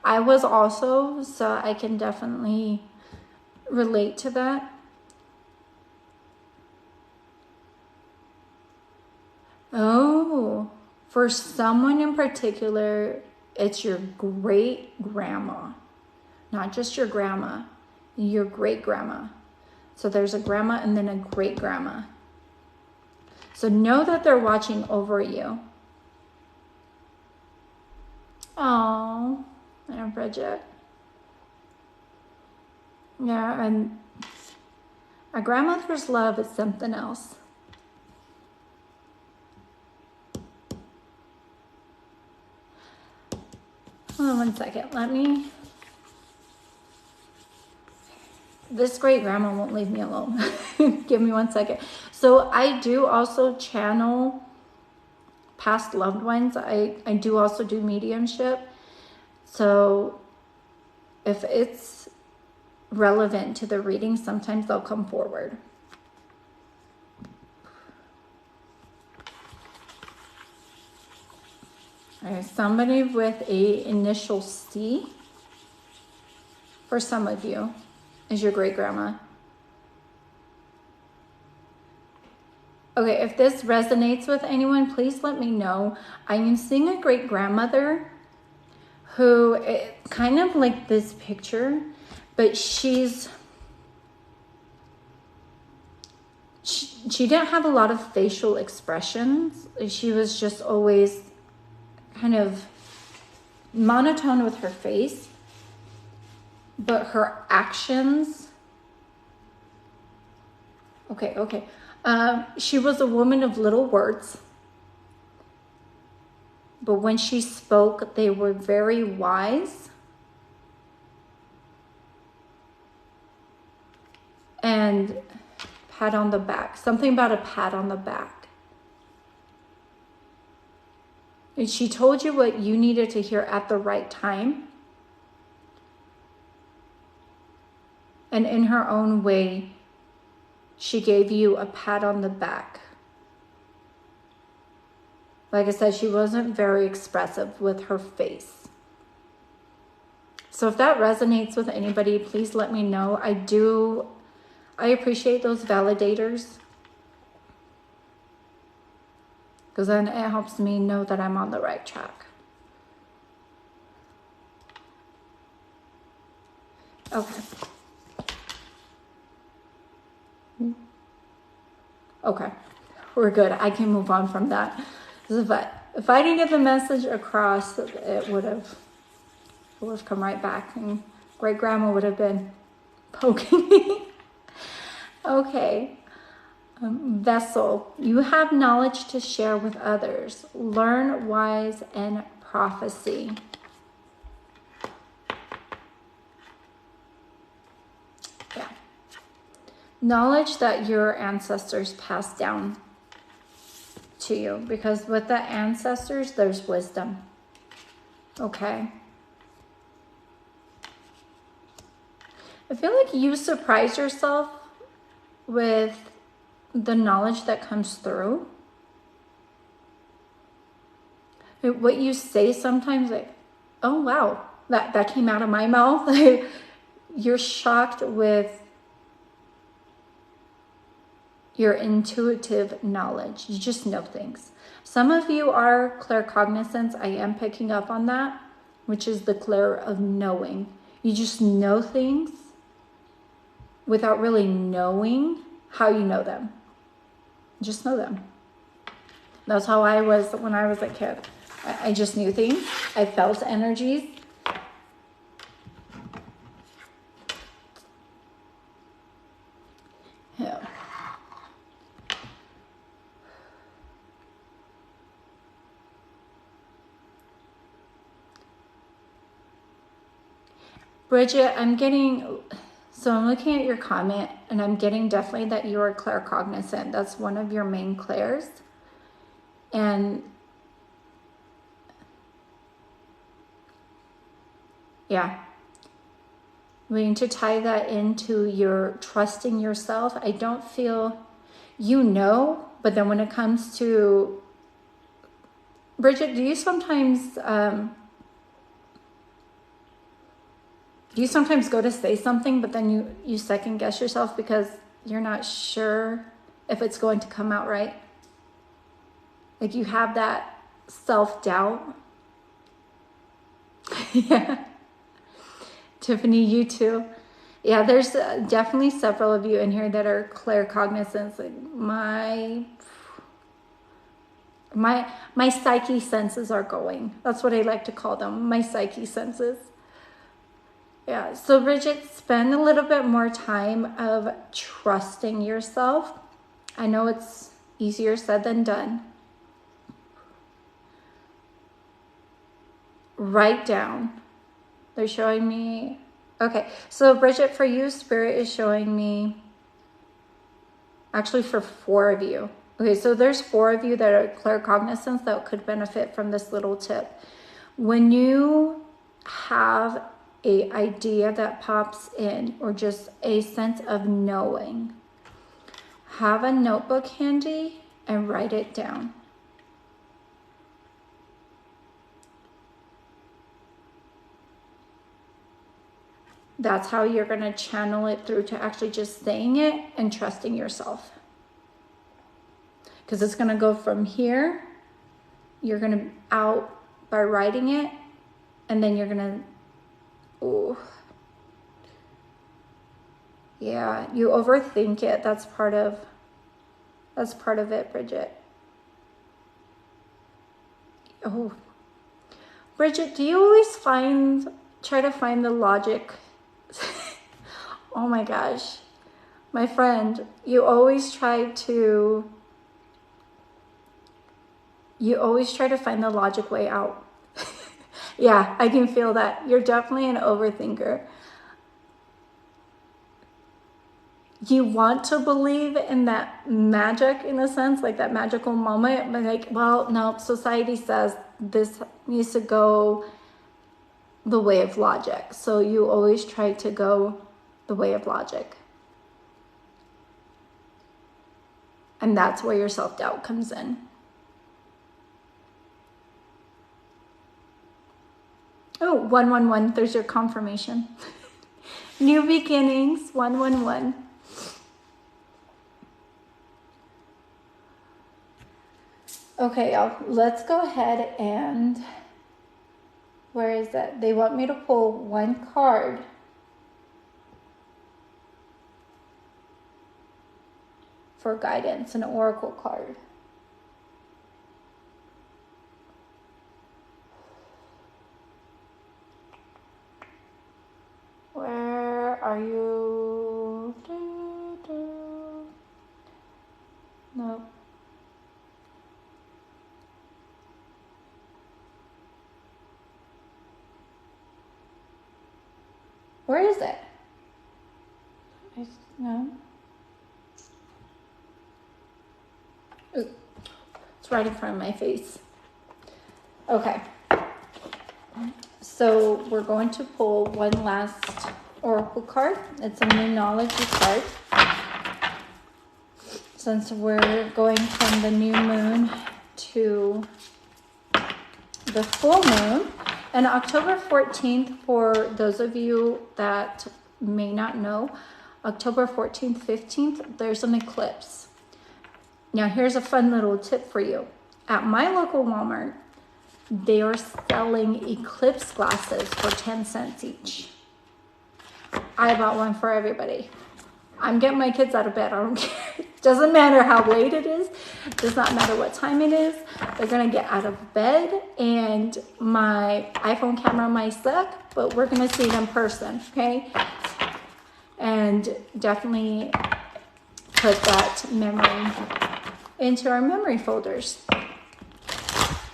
A: I was also, so I can definitely relate to that. Oh, for someone in particular, it's your great grandma, not just your grandma, your great grandma. So there's a grandma and then a great grandma. So know that they're watching over you. Oh, and Bridget. Yeah, and a grandmother's love is something else. Hold on one second. This great grandma won't leave me alone. Give me 1 second. So I do also channel past loved ones. I do also do mediumship. So if it's relevant to the reading, sometimes they'll come forward. There's somebody with a initial C, for some of you, is your great grandma. Okay, if this resonates with anyone, please let me know. I am seeing a great grandmother who, kind of like this picture, but she didn't have a lot of facial expressions. She was just always kind of monotone with her face, but her actions. Okay. She was a woman of little words, but when she spoke, they were very wise. And pat on the back. Something about a pat on the back. And she told you what you needed to hear at the right time. And in her own way, she gave you a pat on the back. Like I said, she wasn't very expressive with her face. So if that resonates with anybody, please let me know. I appreciate those validators, because then it helps me know that I'm on the right track. Okay. Okay, we're good. I can move on from that. If I didn't get the message across, it would have come right back, and great grandma would have been poking me. Okay. Vessel, you have knowledge to share with others. Learn wise and prophecy. Yeah. Knowledge that your ancestors passed down to you, because with the ancestors, there's wisdom. Okay. I feel like you surprise yourself with the knowledge that comes through. What you say sometimes, like, oh wow, that came out of my mouth. You're shocked with your intuitive knowledge. You just know things. Some of you are claircognizance. I am picking up on that, which is the clair of knowing. You just know things without really knowing how you know them. Just know them. That's how I was when I was a kid. I just knew things. I felt energies. Yeah. Bridget, I'm looking at your comment, and I'm getting definitely that you are claircognizant. That's one of your main clairs. And yeah, We need to tie that into your trusting yourself. I don't feel, you know, but then when it comes to, Bridget, do you sometimes go to say something, but then you second guess yourself because you're not sure if it's going to come out right? Like you have that self-doubt? Yeah. Tiffany, you too. Yeah, there's definitely several of you in here that are claircognizant. Like my psyche senses are going. That's what I like to call them, my psyche senses. Yeah, so Bridget, spend a little bit more time of trusting yourself. I know it's easier said than done. Write down. They're showing me, okay, so Bridget, for you, Spirit is showing me, actually for 4 of you. Okay, so there's 4 of you that are claircognizant that could benefit from this little tip. When you have an idea that pops in, or just a sense of knowing, have a notebook handy and write it down. That's how you're going to channel it through to actually just saying it and trusting yourself. Because it's going to go from here, you're going to out by writing it, and then you're going to, yeah, you overthink it. That's part of it, Bridget. Oh, Bridget, do you always try to find the logic? Oh my gosh, my friend, you always try to find the logic way out. Yeah, I can feel that. You're definitely an overthinker. You want to believe in that magic, in a sense, like that magical moment, but like, well, no, society says this needs to go the way of logic. So you always try to go the way of logic. And that's where your self-doubt comes in. Oh, 111, there's your confirmation. New beginnings, 111. Okay, y'all, let's go ahead and, where is that? They want me to pull 1 card. For guidance, an oracle card. Where are you? Nope. Where is it? No. Ooh, it's right in front of my face. Okay. So we're going to pull 1 last oracle card. It's a Moonology card. Since we're going from the new moon to the full moon. And October 14th, for those of you that may not know, October 14th, 15th, there's an eclipse. Now, here's a fun little tip for you. At my local Walmart, they are selling eclipse glasses for 10 cents each. I bought one for everybody. I'm getting my kids out of bed. I don't care. Doesn't matter how late it is. Does not matter what time it is. They're going to get out of bed. And my iPhone camera might suck, but we're going to see it in person, okay? And definitely put that memory into our memory folders.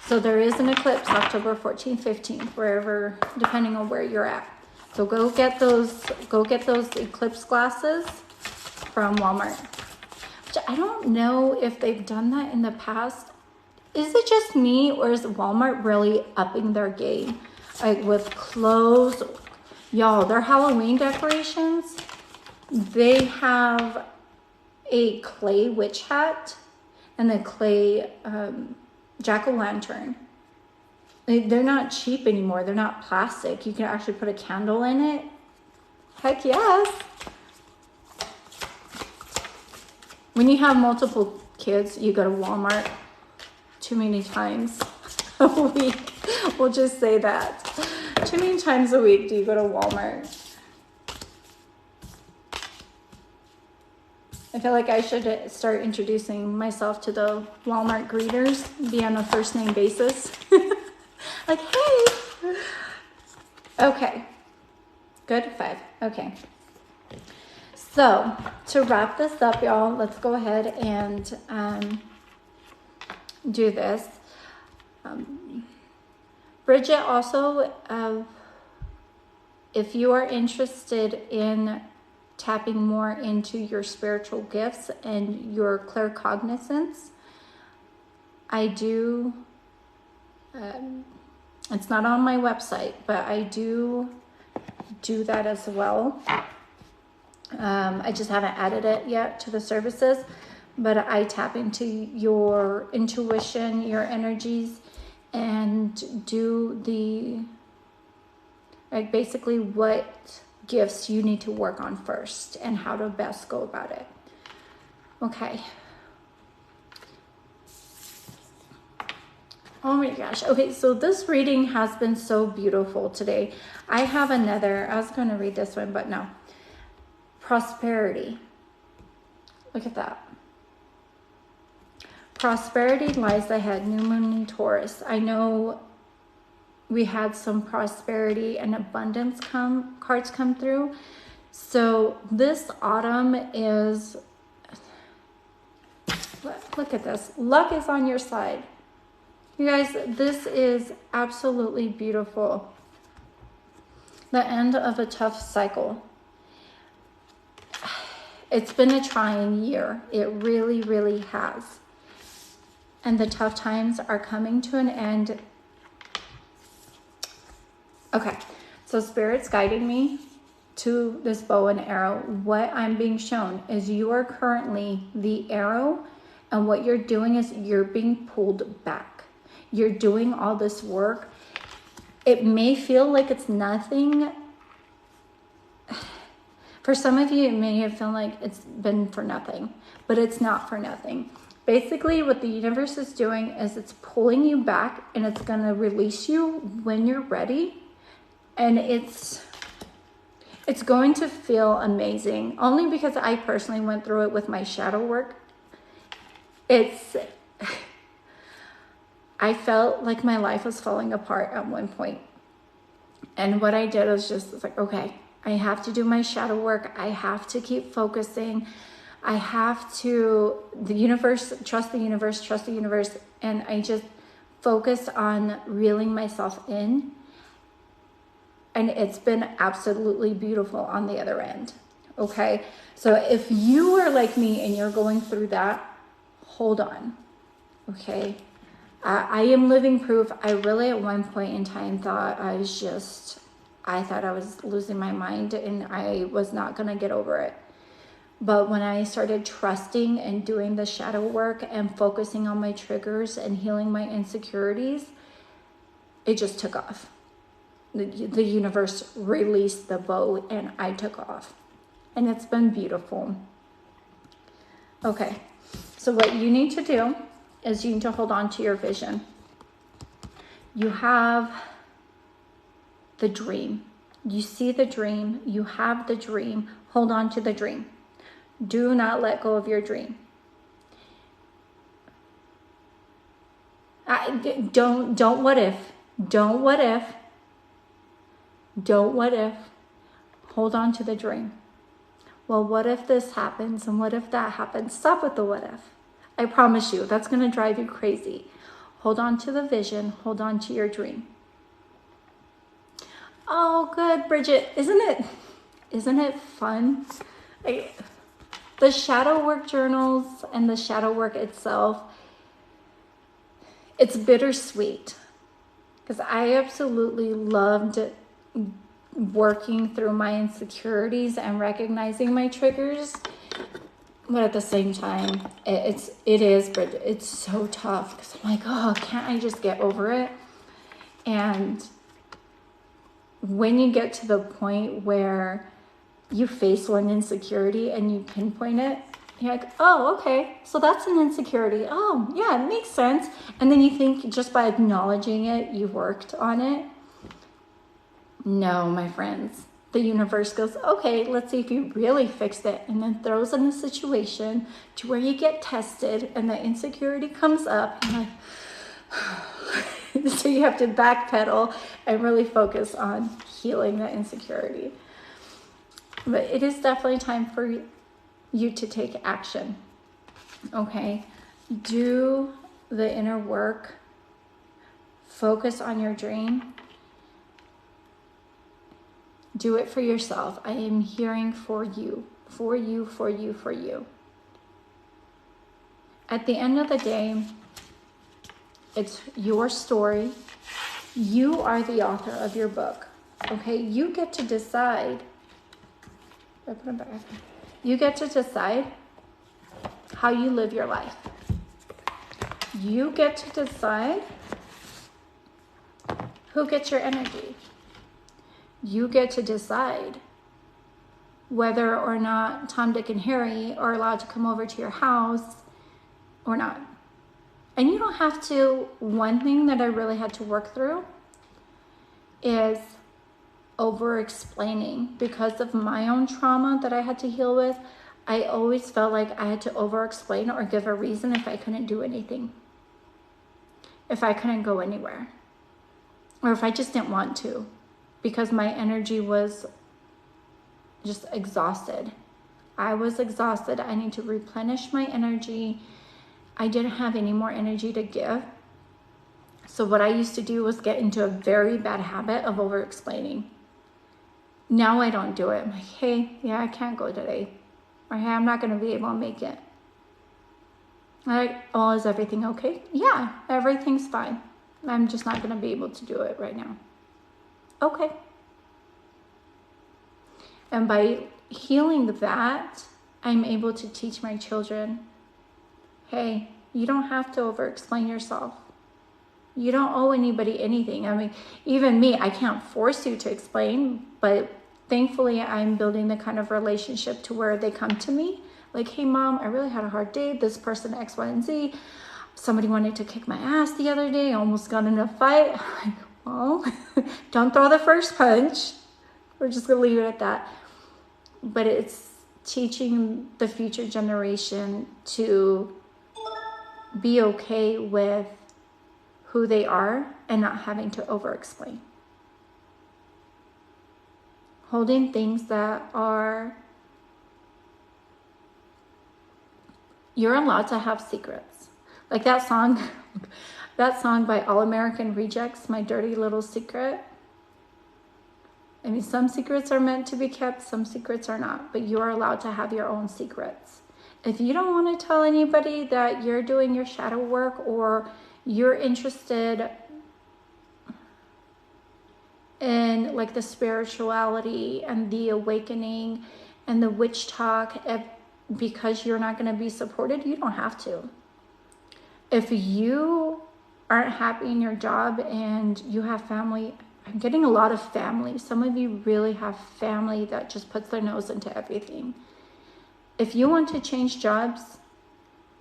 A: So there is an eclipse October 14th, 15th, wherever, depending on where you're at. So go get those eclipse glasses from Walmart. Which I don't know if they've done that in the past. Is it just me, or is Walmart really upping their game? Like with clothes, Y'all, their Halloween decorations, they have a clay witch hat and a clay jack-o'-lantern. They're not cheap anymore. They're not plastic. You can actually put a candle in it. Heck yes. When you have multiple kids, you go to Walmart too many times a week. We'll just say that. Too many times a week do you go to Walmart. I feel like I should start introducing myself to the Walmart greeters, be on a first name basis. Like, hey. Okay. Good. 5. Okay. So to wrap this up, y'all, let's go ahead and do this. Bridget, also, if you are interested in tapping more into your spiritual gifts and your claircognizance, I do, it's not on my website, but I do that as well. I just haven't added it yet to the services, but I tap into your intuition, your energies, and do the, like, basically what gifts you need to work on first and how to best go about it. Okay. Oh my gosh. Okay, so this reading has been so beautiful today. I have another, I was going to read this one, but no. Prosperity. Look at that. Prosperity lies ahead. New moon in Taurus. I know we had some prosperity and abundance cards come through. So this autumn is, look at this. Luck is on your side. You guys, this is absolutely beautiful. The end of a tough cycle. It's been a trying year. It really, really has. And the tough times are coming to an end. Okay, so Spirit's guiding me to this bow and arrow. What I'm being shown is you are currently the arrow, and what you're doing is you're being pulled back. You're doing all this work. It may feel like it's nothing. For some of you, it may have felt like it's been for nothing, but it's not for nothing. Basically, what the universe is doing is it's pulling you back, and it's going to release you when you're ready. And it's going to feel amazing, only because I personally went through it with my shadow work. I felt like my life was falling apart at one point. And what I did was just like, okay, I have to do my shadow work. I have to keep focusing. I have to, the universe, trust the universe, trust the universe. And I just focused on reeling myself in. And it's been absolutely beautiful on the other end. Okay. So if you are like me and you're going through that, hold on. Okay. I am living proof. I really at one point in time thought I thought I was losing my mind and I was not going to get over it. But when I started trusting and doing the shadow work and focusing on my triggers and healing my insecurities, it just took off. The universe released the bow and I took off. And it's been beautiful. Okay, so what you need to do is you need to hold on to your vision. You have the dream. You see the dream. You have the dream. Hold on to the dream. Do not let go of your dream. Don't what if. Don't what if. Don't what if. Hold on to the dream. Well, what if this happens and what if that happens? Stop with the what if. I promise you, that's going to drive you crazy. Hold on to the vision. Hold on to your dream. Oh, good, Bridget. Isn't it fun? The shadow work journals and the shadow work itself, it's bittersweet. Because I absolutely loved working through my insecurities and recognizing my triggers. But at the same time, it is, but it's so tough because I'm like, oh, can't I just get over it? And when you get to the point where you face one insecurity and you pinpoint it, you're like, oh, okay, so that's an insecurity. Oh, yeah, it makes sense. And then you think just by acknowledging it, you worked on it. No, my friends. The universe goes, okay, let's see if you really fixed it, and then throws in a situation to where you get tested and the insecurity comes up. And so you have to backpedal and really focus on healing that insecurity. But it is definitely time for you to take action. Okay? Do the inner work. Focus on your dream. Do it for yourself. I am hearing for you, for you, for you, for you. At the end of the day, it's your story. You are the author of your book. Okay? You get to decide. I put it back. You get to decide how you live your life. You get to decide who gets your energy. You get to decide whether or not Tom, Dick, and Harry are allowed to come over to your house or not. And you don't have to. One thing that I really had to work through is over-explaining. Because of my own trauma that I had to heal with, I always felt like I had to over-explain or give a reason if I couldn't do anything. If I couldn't go anywhere. Or if I just didn't want to. Because my energy was just exhausted. I was exhausted. I need to replenish my energy. I didn't have any more energy to give. So what I used to do was get into a very bad habit of over-explaining. Now I don't do it. I'm like, hey, yeah, I can't go today. Or hey, I'm not going to be able to make it. Like, oh, is everything okay? Yeah, everything's fine. I'm just not going to be able to do it right now. Okay. And by healing that, I'm able to teach my children, hey, you don't have to over-explain yourself. You don't owe anybody anything. I mean, even me, I can't force you to explain, but thankfully I'm building the kind of relationship to where they come to me. Like, hey, Mom, I really had a hard day. This person, X, Y, and Z. Somebody wanted to kick my ass the other day. I almost got in a fight. I'm like, well, don't throw the first punch. We're just going to leave it at that. But it's teaching the future generation to be okay with who they are and not having to over-explain. Holding things that are... You're allowed to have secrets. Like that song by All American Rejects, My Dirty Little Secret. I mean, some secrets are meant to be kept, some secrets are not, but you are allowed to have your own secrets. If you don't want to tell anybody that you're doing your shadow work or you're interested in like the spirituality and the awakening and the witch talk, because you're not going to be supported, you don't have to. If you aren't happy in your job and you have family, I'm getting a lot of family. Some of you really have family that just puts their nose into everything. If you want to change jobs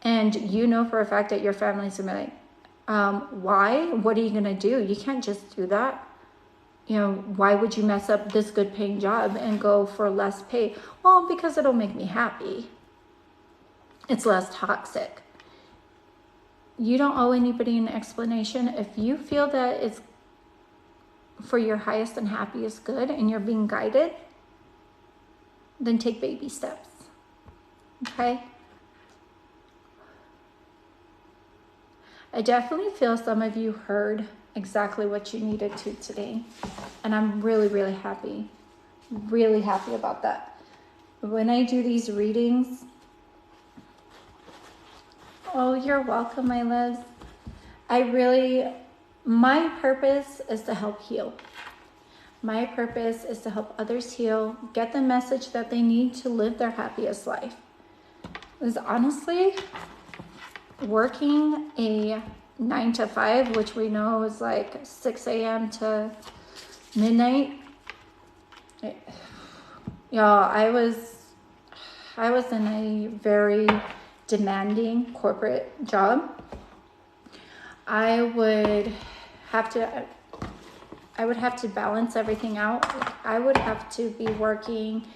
A: and you know for a fact that your family's going to be like, why? What are you going to do? You can't just do that. You know, why would you mess up this good paying job and go for less pay? Well, because it'll make me happy. It's less toxic. You don't owe anybody an explanation. If you feel that it's for your highest and happiest good and you're being guided, then take baby steps. Okay? I definitely feel some of you heard exactly what you needed to today. And I'm really, really happy. Really happy about that. When I do these readings, oh, you're welcome, my loves. My purpose is to help heal. My purpose is to help others heal, get the message that they need to live their happiest life. Because honestly, working a 9 to 5, which we know is like 6 a.m. to midnight, y'all, I was in a very demanding corporate job. I would have to balance everything out. I would have to be working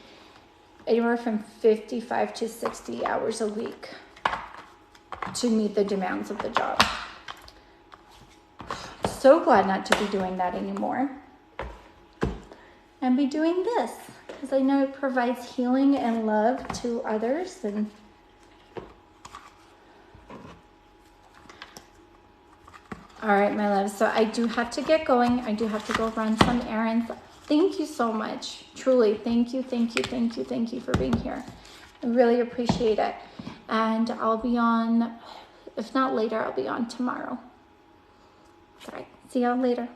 A: anywhere from 55 to 60 hours a week to meet the demands of the job. So glad not to be doing that anymore and be doing this, because I know it provides healing and love to others. And all right, my loves, so I do have to get going. I do have to go run some errands. Thank you so much. Truly, thank you for being here. I really appreciate it. And I'll be on, if not later, I'll be on tomorrow. All right, see y'all later.